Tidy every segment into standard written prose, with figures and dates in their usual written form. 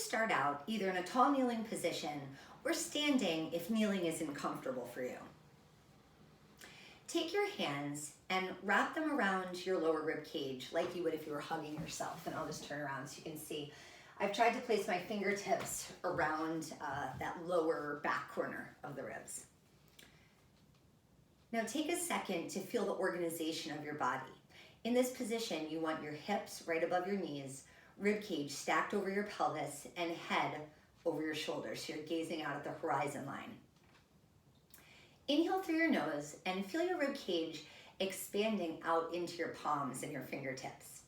start out either in a tall kneeling position or standing if kneeling isn't comfortable for you. Take your hands and wrap them around your lower rib cage like you would if you were hugging yourself. And I'll just turn around so you can see. I've tried to place my fingertips around that lower back corner of the ribs. Now take a second to feel the organization of your body. In this position, you want your hips right above your knees, rib cage stacked over your pelvis, and head over your shoulders. So you're gazing out at the horizon line. Inhale through your nose and feel your rib cage expanding out into your palms and your fingertips.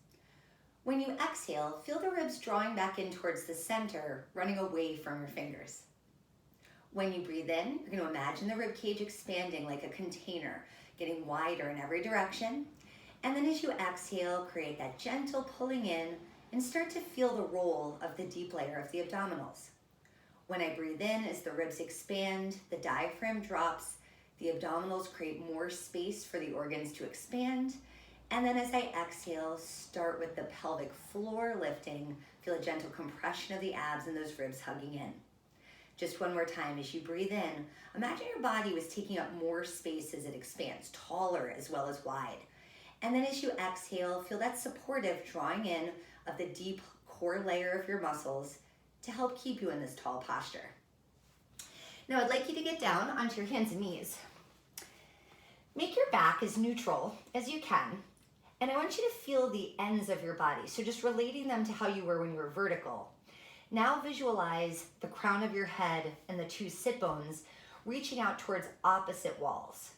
When you exhale, feel the ribs drawing back in towards the center, running away from your fingers. When you breathe in, you're going to imagine the rib cage expanding like a container, getting wider in every direction. And then as you exhale, create that gentle pulling in and start to feel the roll of the deep layer of the abdominals. When I breathe in, as the ribs expand, the diaphragm drops, the abdominals create more space for the organs to expand. And then as I exhale, start with the pelvic floor lifting. Feel a gentle compression of the abs and those ribs hugging in. Just one more time, as you breathe in, imagine your body was taking up more space as it expands, taller as well as wide. And then as you exhale, feel that supportive drawing in of the deep core layer of your muscles to help keep you in this tall posture. Now I'd like you to get down onto your hands and knees. Make your back as neutral as you can, and I want you to feel the ends of your body. So just relating them to how you were when you were vertical. Now visualize the crown of your head and the two sit bones reaching out towards opposite walls.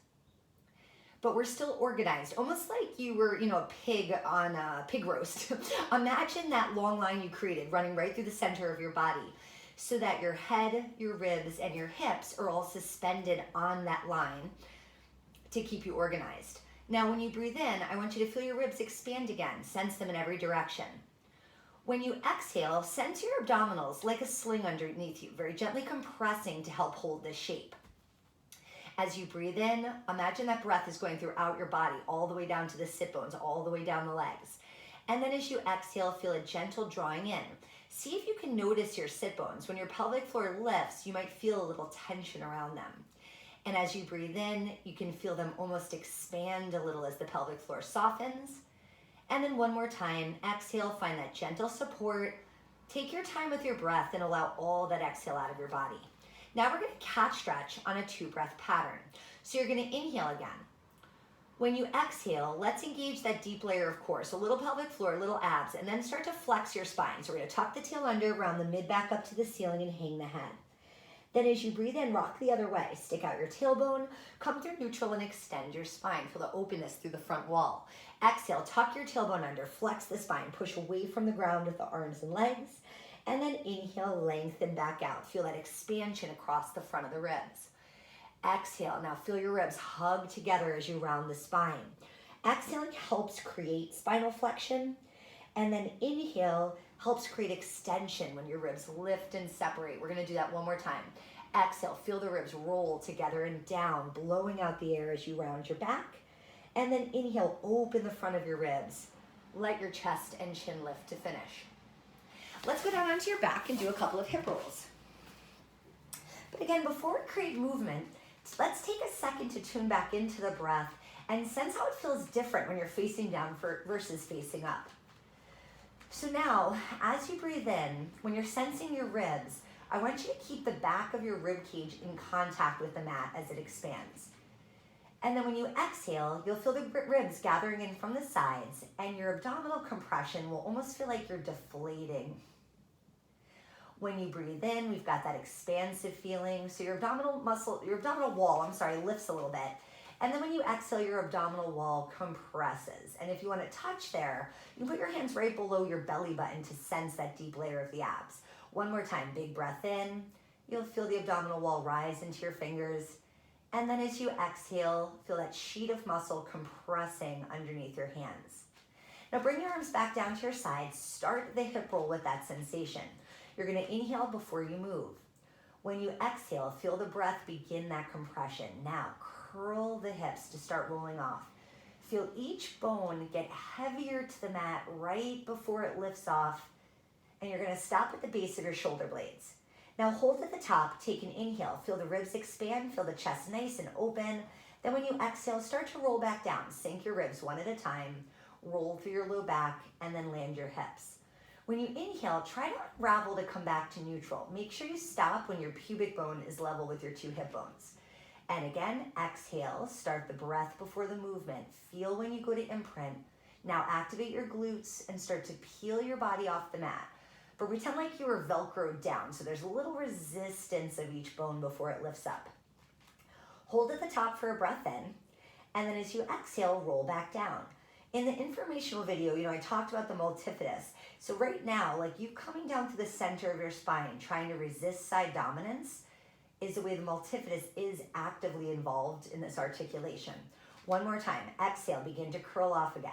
But we're still organized, almost like you were, a pig on a pig roast. Imagine that long line you created running right through the center of your body so that your head, your ribs, and your hips are all suspended on that line to keep you organized. Now, when you breathe in, I want you to feel your ribs expand again. Sense them in every direction. When you exhale, sense your abdominals like a sling underneath you, very gently compressing to help hold this shape. As you breathe in, imagine that breath is going throughout your body, all the way down to the sit bones, all the way down the legs. And then as you exhale, feel a gentle drawing in. See if you can notice your sit bones. When your pelvic floor lifts, you might feel a little tension around them. And as you breathe in, you can feel them almost expand a little as the pelvic floor softens. And then one more time, exhale, find that gentle support. Take your time with your breath and allow all that exhale out of your body. Now we're going to cat stretch on a 2-breath pattern. So you're going to inhale again. When you exhale, let's engage that deep layer of core. So little pelvic floor, little abs, and then start to flex your spine. So we're going to tuck the tail under, round the mid back up to the ceiling, and hang the head. Then as you breathe in, rock the other way. Stick out your tailbone, come through neutral, and extend your spine. Feel the openness through the front wall. Exhale, tuck your tailbone under, flex the spine, push away from the ground with the arms and legs. And then inhale, lengthen back out. Feel that expansion across the front of the ribs. Exhale, now feel your ribs hug together as you round the spine. Exhaling helps create spinal flexion. And then inhale helps create extension when your ribs lift and separate. We're gonna do that one more time. Exhale, feel the ribs roll together and down, blowing out the air as you round your back. And then inhale, open the front of your ribs. Let your chest and chin lift to finish. Let's go down onto your back and do a couple of hip rolls. But again, before we create movement, let's take a second to tune back into the breath and sense how it feels different when you're facing down versus facing up. So now, as you breathe in, when you're sensing your ribs, I want you to keep the back of your rib cage in contact with the mat as it expands. And then when you exhale, you'll feel the ribs gathering in from the sides, and your abdominal compression will almost feel like you're deflating. When you breathe in, we've got that expansive feeling. So your abdominal wall lifts a little bit. And then when you exhale, your abdominal wall compresses. And if you want to touch there, you can put your hands right below your belly button to sense that deep layer of the abs. One more time, big breath in. You'll feel the abdominal wall rise into your fingers. And then as you exhale, feel that sheet of muscle compressing underneath your hands. Now bring your arms back down to your sides. Start the hip roll with that sensation. You're going to inhale before you move. When you exhale, feel the breath begin that compression. Now curl the hips to start rolling off. Feel each bone get heavier to the mat right before it lifts off. and you're gonna stop at the base of your shoulder blades. Now hold at the top, take an inhale, feel the ribs expand, feel the chest nice and open. Then when you exhale, start to roll back down. Sink your ribs one at a time, roll through your low back, and then land your hips. When you inhale, try to unravel to come back to neutral. Make sure you stop when your pubic bone is level with your two hip bones. And again, exhale, start the breath before the movement. Feel when you go to imprint. Now activate your glutes and start to peel your body off the mat. But pretend like you were Velcroed down, so there's a little resistance of each bone before it lifts up. Hold at the top for a breath in, and then as you exhale, roll back down. In the informational video, I talked about the multifidus. So right now, like you coming down to the center of your spine, trying to resist side dominance, is the way the multifidus is actively involved in this articulation. One more time, exhale, begin to curl off again.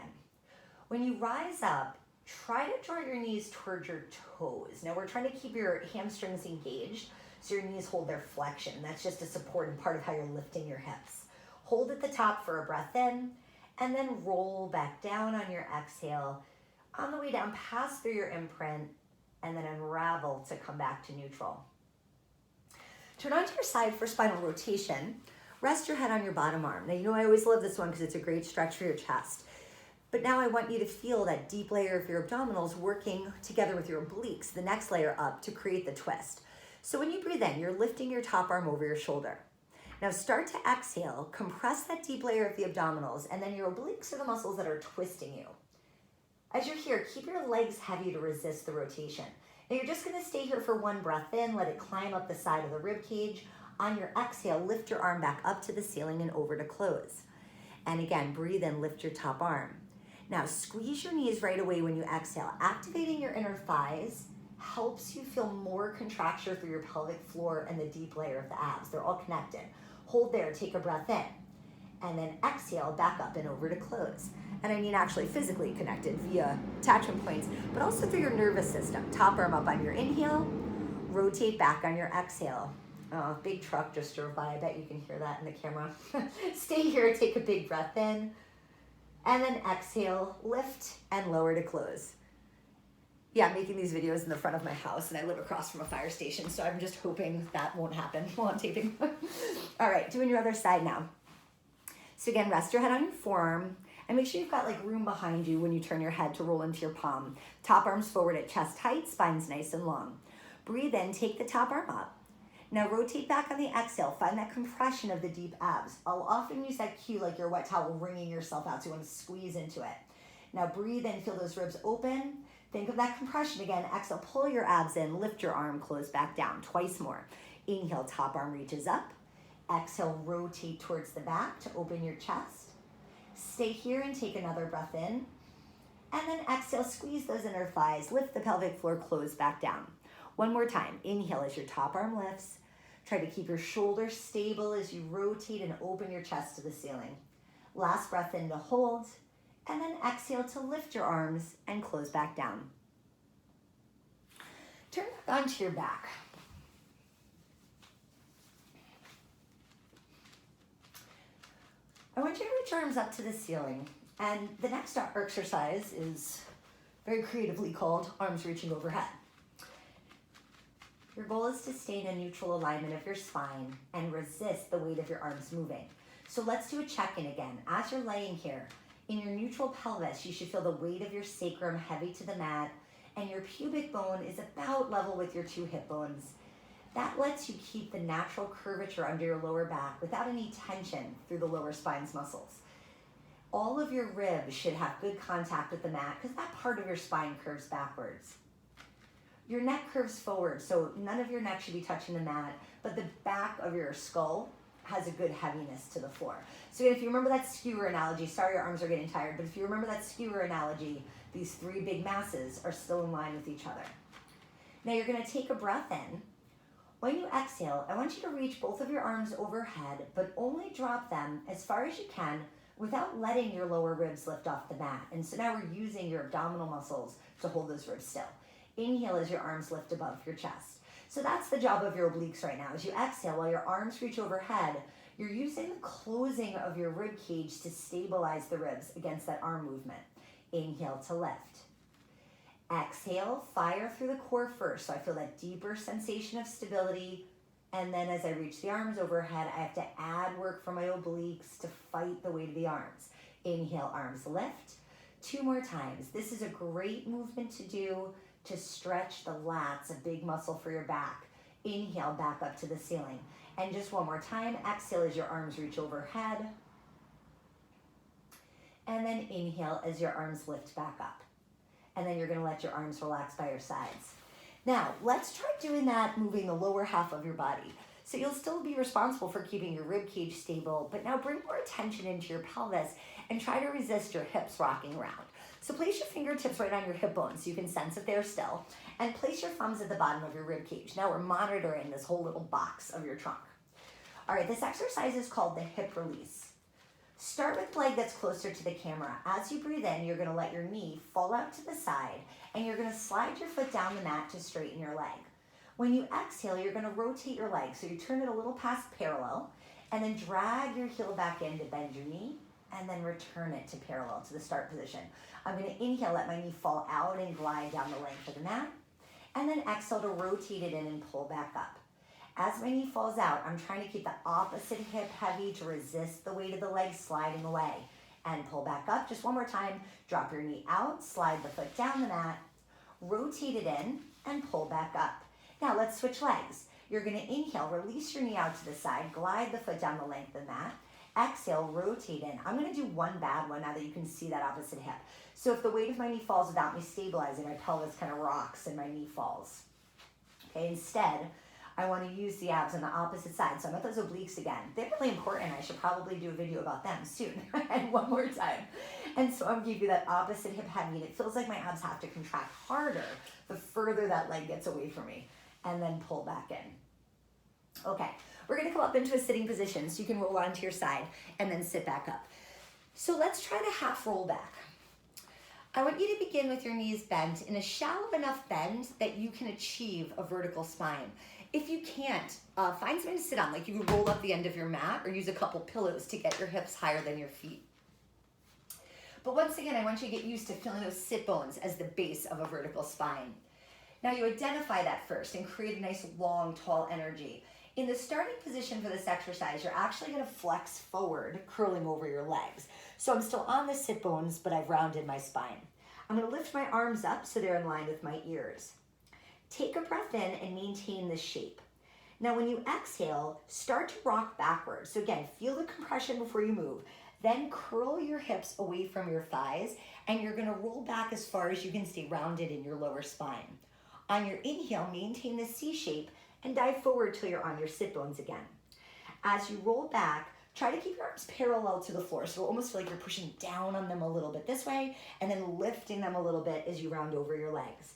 When you rise up, try to draw your knees towards your toes. Now we're trying to keep your hamstrings engaged so your knees hold their flexion. That's just a supporting part of how you're lifting your hips. Hold at the top for a breath in, and then roll back down on your exhale. On the way down, pass through your imprint, and then unravel to come back to neutral. Turn onto your side for spinal rotation. Rest your head on your bottom arm. Now, I always love this one because it's a great stretch for your chest. But now I want you to feel that deep layer of your abdominals working together with your obliques, the next layer up, to create the twist. So when you breathe in, you're lifting your top arm over your shoulder. Now start to exhale, compress that deep layer of the abdominals, and then your obliques are the muscles that are twisting you. As you're here, keep your legs heavy to resist the rotation. Now you're just gonna stay here for one breath in, let it climb up the side of the rib cage. On your exhale, lift your arm back up to the ceiling and over to close. And again, breathe in, lift your top arm. Now squeeze your knees right away when you exhale. Activating your inner thighs helps you feel more contraction through your pelvic floor and the deep layer of the abs. They're all connected. Hold there, take a breath in, and then exhale, back up and over to close. And I mean actually physically connected via attachment points, but also through your nervous system. Top arm up on your inhale, rotate back on your exhale. Oh, big truck just drove by. I bet you can hear that in the camera. Stay here, take a big breath in, and then exhale, lift and lower to close. Yeah, I'm making these videos in the front of my house, and I live across from a fire station, so I'm just hoping that won't happen while I'm taping. All right, doing your other side now. So again, rest your head on your forearm, and make sure you've got like room behind you when you turn your head to roll into your palm. Top arms forward at chest height, spine's nice and long. Breathe in, take the top arm up. Now rotate back on the exhale, find that compression of the deep abs. I'll often use that cue like your wet towel wringing yourself out, so you want to squeeze into it. Now breathe in, feel those ribs open. Think of that compression again. Exhale, pull your abs in, lift your arm, close back down. Twice more. Inhale, top arm reaches up. Exhale, rotate towards the back to open your chest. Stay here and take another breath in. And then exhale, squeeze those inner thighs, lift the pelvic floor, close back down. One more time. Inhale as your top arm lifts. Try to keep your shoulders stable as you rotate and open your chest to the ceiling. Last breath in to hold. And then exhale to lift your arms and close back down. Turn back onto your back. I want you to reach your arms up to the ceiling. And the next exercise is very creatively called arms reaching overhead. Your goal is to stay in a neutral alignment of your spine and resist the weight of your arms moving. So let's do a check-in again. As you're laying here, in your neutral pelvis, you should feel the weight of your sacrum heavy to the mat, and your pubic bone is about level with your two hip bones. That lets you keep the natural curvature under your lower back without any tension through the lower spine's muscles. All of your ribs should have good contact with the mat because that part of your spine curves backwards. Your neck curves forward, so none of your neck should be touching the mat, but the back of your skull has a good heaviness to the floor. So if you remember that skewer analogy, sorry your arms are getting tired, but if you remember that skewer analogy, these three big masses are still in line with each other. Now you're gonna take a breath in. When you exhale, I want you to reach both of your arms overhead, but only drop them as far as you can without letting your lower ribs lift off the mat. And so now we're using your abdominal muscles to hold those ribs still. Inhale as your arms lift above your chest. So that's the job of your obliques right now. As you exhale, while your arms reach overhead, you're using the closing of your rib cage to stabilize the ribs against that arm movement. Inhale to lift. Exhale, fire through the core first. So I feel that deeper sensation of stability. And then as I reach the arms overhead, I have to add work for my obliques to fight the weight of the arms. Inhale, arms lift. 2 more times. This is a great movement to do to stretch the lats, a big muscle for your back. Inhale, back up to the ceiling. And just 1 more time. Exhale as your arms reach overhead. And then inhale as your arms lift back up. And then you're going to let your arms relax by your sides. Now, let's try doing that, moving the lower half of your body. So you'll still be responsible for keeping your rib cage stable, but now bring more attention into your pelvis and try to resist your hips rocking around. So place your fingertips right on your hip bones so you can sense if they're still, and place your thumbs at the bottom of your rib cage. Now we're monitoring this whole little box of your trunk. All right, this exercise is called the hip release. Start with the leg that's closer to the camera. As you breathe in, you're gonna let your knee fall out to the side, and you're gonna slide your foot down the mat to straighten your leg. When you exhale, you're gonna rotate your leg. So you turn it a little past parallel, and then drag your heel back in to bend your knee, and then return it to parallel to the start position. I'm gonna inhale, let my knee fall out and glide down the length of the mat, and then exhale to rotate it in and pull back up. As my knee falls out, I'm trying to keep the opposite hip heavy to resist the weight of the leg sliding away. And pull back up. Just 1 more time. Drop your knee out, slide the foot down the mat, rotate it in, and pull back up. Now let's switch legs. You're gonna inhale, release your knee out to the side, glide the foot down the length of the mat. Exhale, rotate in. I'm gonna do one bad one now that you can see that opposite hip. So if the weight of my knee falls without me stabilizing, my pelvis kind of rocks and my knee falls. Okay, instead, I want to use the abs on the opposite side. So I'm at those obliques again. They're really important. I should probably do a video about them soon. And 1 more time. And so I'm giving you that opposite hip heavy, and it feels like my abs have to contract harder the further that leg gets away from me. And then pull back in. Okay, we're gonna come up into a sitting position so you can roll onto your side and then sit back up. So let's try the half roll back. I want you to begin with your knees bent in a shallow enough bend that you can achieve a vertical spine. If you can't, find something to sit on, like you can roll up the end of your mat or use a couple pillows to get your hips higher than your feet. But once again, I want you to get used to feeling those sit bones as the base of a vertical spine. Now you identify that first and create a nice long, tall energy. In the starting position for this exercise, you're actually gonna flex forward, curling over your legs. So I'm still on the sit bones, but I've rounded my spine. I'm gonna lift my arms up so they're in line with my ears. Take a breath in and maintain this shape. Now when you exhale, start to rock backwards. So again, feel the compression before you move. Then curl your hips away from your thighs, and you're gonna roll back as far as you can stay rounded in your lower spine. On your inhale, maintain the C shape and dive forward till you're on your sit bones again. As you roll back, try to keep your arms parallel to the floor. So it'll almost feel like you're pushing down on them a little bit this way, and then lifting them a little bit as you round over your legs.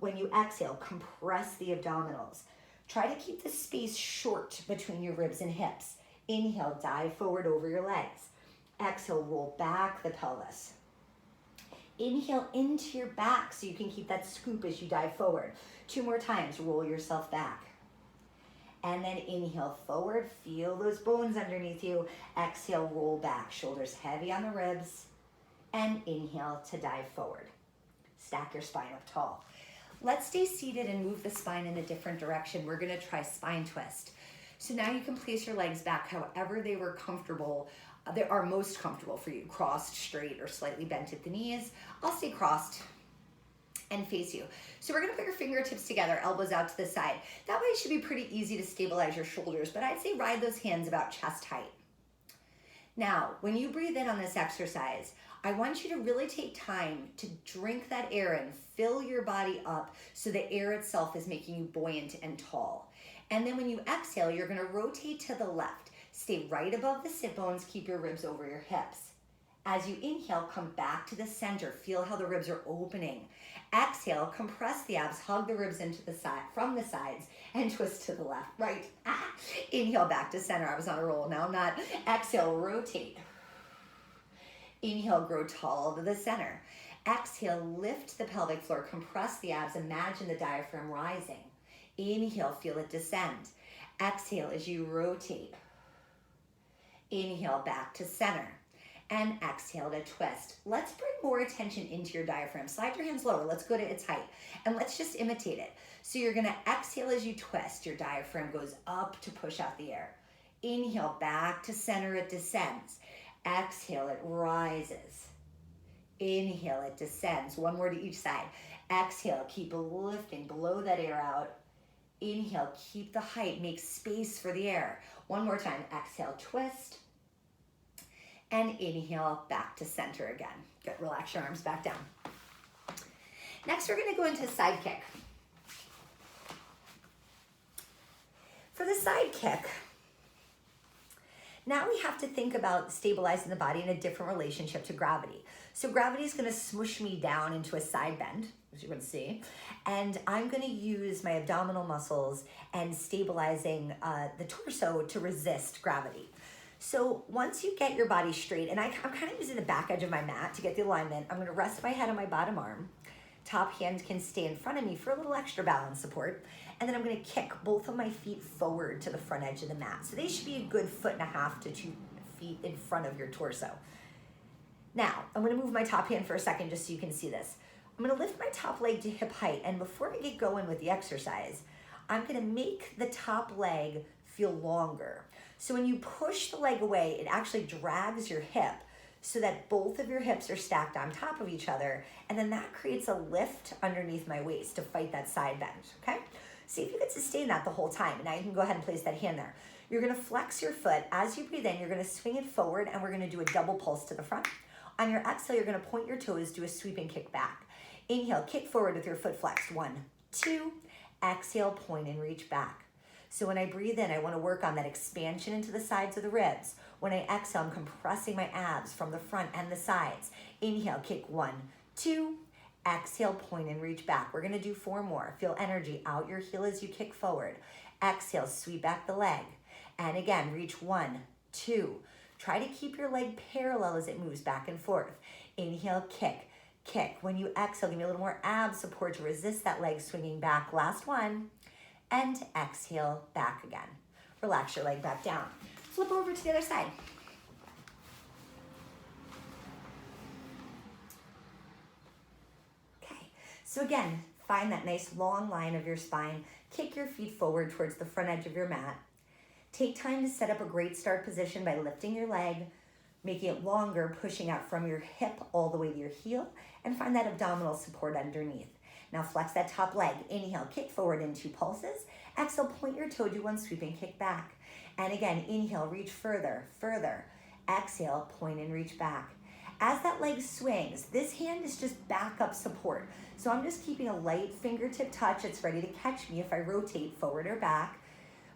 When you exhale, compress the abdominals. Try to keep the space short between your ribs and hips. Inhale, dive forward over your legs. Exhale, roll back the pelvis. Inhale into your back so you can keep that scoop as you dive forward. 2 more times, roll yourself back. And then inhale forward, feel those bones underneath you. Exhale, roll back, shoulders heavy on the ribs. And inhale to dive forward. Stack your spine up tall. Let's stay seated and move the spine in a different direction. We're gonna try spine twist. So now you can place your legs back however they were comfortable. They are most comfortable for you, crossed, straight, or slightly bent at the knees. I'll stay crossed and face you. So we're gonna put your fingertips together, elbows out to the side. That way it should be pretty easy to stabilize your shoulders, but I'd say ride those hands about chest height. Now, when you breathe in on this exercise, I want you to really take time to drink that air in, fill your body up so the air itself is making you buoyant and tall. And then when you exhale, you're gonna rotate to the left. Stay right above the sit bones, keep your ribs over your hips. As you inhale, come back to the center. Feel how the ribs are opening. Exhale, compress the abs, hug the ribs into the side, from the sides, and twist to the left, right. Inhale, back to center. I was on a roll, now I'm not. Exhale, rotate. Inhale, grow tall to the center. Exhale, lift the pelvic floor, compress the abs, imagine the diaphragm rising. Inhale, feel it descend. Exhale as you rotate. Inhale, back to center. and exhale to twist. Let's bring more attention into your diaphragm. Slide your hands lower. Let's go to its height and let's just imitate it. So you're gonna exhale as you twist. Your diaphragm goes up to push out the air. Inhale, back to center, it descends. Exhale, it rises. Inhale, it descends. One more to each side. Exhale, keep lifting, blow that air out. Inhale, keep the height, make space for the air. One more time, exhale, twist. And inhale, back to center again. Good, relax your arms back down. Next, we're gonna go into side kick. For the side kick, now we have to think about stabilizing the body in a different relationship to gravity. So gravity is gonna smush me down into a side bend, as you can see, and I'm gonna use my abdominal muscles and stabilizing the torso to resist gravity. So once you get your body straight, and I'm kind of using the back edge of my mat to get the alignment, I'm gonna rest my head on my bottom arm. Top hand can stay in front of me for a little extra balance support. And then I'm gonna kick both of my feet forward to the front edge of the mat. So they should be a good 1.5 to 2 feet in front of your torso. Now, I'm gonna move my top hand for a second just so you can see this. I'm gonna lift my top leg to hip height, and before I get going with the exercise, I'm gonna make the top leg feel longer. So when you push the leg away, it actually drags your hip so that both of your hips are stacked on top of each other, and then that creates a lift underneath my waist to fight that side bend, okay? See if you can sustain that the whole time. And now you can go ahead and place that hand there. You're gonna flex your foot. As you breathe in, you're gonna swing it forward, and we're gonna do a double pulse to the front. On your exhale, you're gonna point your toes, do a sweep and kick back. Inhale, kick forward with your foot flexed. 1, 2. Exhale, point and reach back. So when I breathe in, I wanna work on that expansion into the sides of the ribs. When I exhale, I'm compressing my abs from the front and the sides. Inhale, kick 1, 2. Exhale, point and reach back. We're gonna do 4 more. Feel energy out your heel as you kick forward. Exhale, sweep back the leg. And again, reach 1, 2. Try to keep your leg parallel as it moves back and forth. Inhale, kick, kick. When you exhale, give me a little more ab support to resist that leg swinging back. Last one. And exhale, back again. Relax your leg back down. Flip over to the other side. Okay, so again, find that nice long line of your spine. Kick your feet forward towards the front edge of your mat. Take time to set up a great start position by lifting your leg, making it longer, pushing out from your hip all the way to your heel, and find that abdominal support underneath. Now flex that top leg. Inhale, kick forward in 2 pulses. Exhale, point your toe, do 1 sweep and kick back. And again, inhale, reach further, further. Exhale, point and reach back. As that leg swings, this hand is just backup support. So I'm just keeping a light fingertip touch. It's ready to catch me if I rotate forward or back.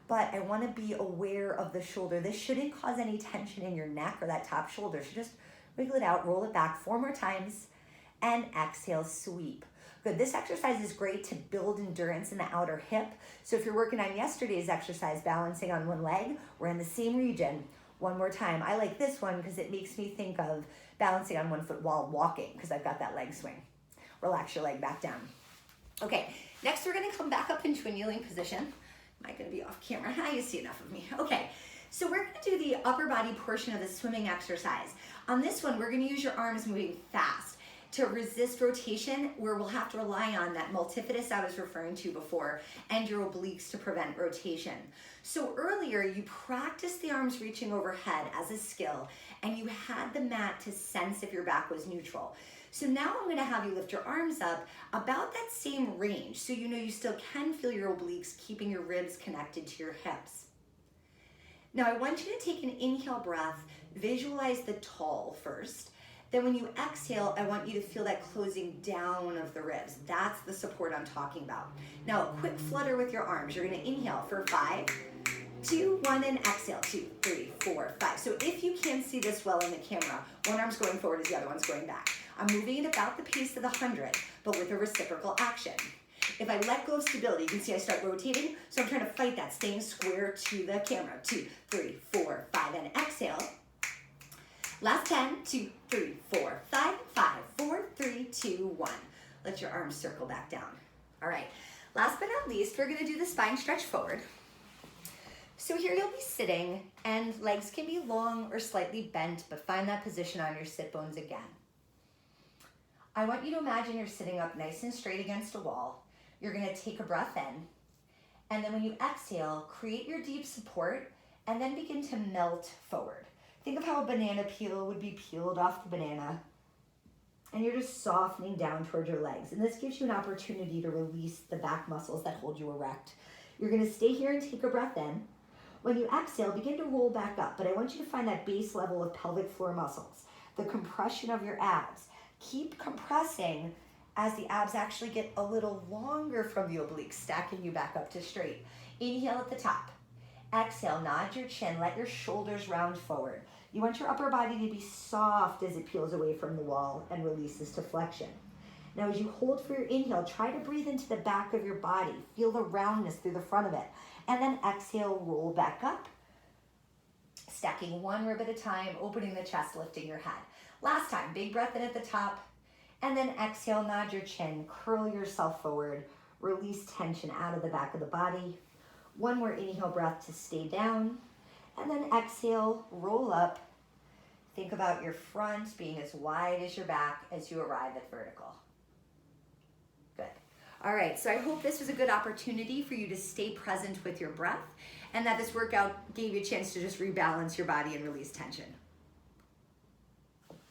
But I wanna be aware of the shoulder. This shouldn't cause any tension in your neck or that top shoulder. So just wiggle it out, roll it back 4 more times, and exhale, sweep. Good, this exercise is great to build endurance in the outer hip. So if you're working on yesterday's exercise, balancing on one leg, we're in the same region. 1 more time. I like this one because it makes me think of balancing on 1 foot while walking because I've got that leg swing. Relax your leg back down. Okay, next we're gonna come back up into a kneeling position. Am I gonna be off camera? You see enough of me. Okay, so we're gonna do the upper body portion of the swimming exercise. On this one, we're gonna use your arms moving fast to resist rotation, where we'll have to rely on that multifidus I was referring to before and your obliques to prevent rotation. So earlier, you practiced the arms reaching overhead as a skill, and you had the mat to sense if your back was neutral. So now I'm gonna have you lift your arms up about that same range, so you know you still can feel your obliques, keeping your ribs connected to your hips. Now I want you to take an inhale breath, visualize the tall first. Then when you exhale, I want you to feel that closing down of the ribs. That's the support I'm talking about. Now a quick flutter with your arms. You're gonna inhale for 5, 2, 1, and exhale, 2, 3, 4, 5. So if you can't see this well in the camera, one arm's going forward as the other one's going back. I'm moving at about the pace of the 100, but with a reciprocal action. If I let go of stability, you can see I start rotating, so I'm trying to fight that, staying square to the camera. 2, 3, 4, 5, and exhale. Last 10, 2, 3, 4, 5, 5, 4, 3, 2, 1. Let your arms circle back down. All right, last but not least, we're gonna do the spine stretch forward. So here you'll be sitting, and legs can be long or slightly bent, but find that position on your sit bones again. I want you to imagine you're sitting up nice and straight against a wall. You're gonna take a breath in, and then when you exhale, create your deep support, and then begin to melt forward. Think of how a banana peel would be peeled off the banana, and you're just softening down towards your legs. And this gives you an opportunity to release the back muscles that hold you erect. You're gonna stay here and take a breath in. When you exhale, begin to roll back up, but I want you to find that base level of pelvic floor muscles, the compression of your abs. Keep compressing as the abs actually get a little longer from the obliques, stacking you back up to straight. Inhale at the top. Exhale, nod your chin, let your shoulders round forward. You want your upper body to be soft as it peels away from the wall and releases to flexion. Now as you hold for your inhale, try to breathe into the back of your body. Feel the roundness through the front of it. And then exhale, roll back up. Stacking one rib at a time, opening the chest, lifting your head. Last time, big breath in at the top. And then exhale, nod your chin, curl yourself forward, release tension out of the back of the body. One more inhale breath to stay down. And then exhale, roll up. Think about your front being as wide as your back as you arrive at vertical. Good. All right, so I hope this was a good opportunity for you to stay present with your breath and that this workout gave you a chance to just rebalance your body and release tension.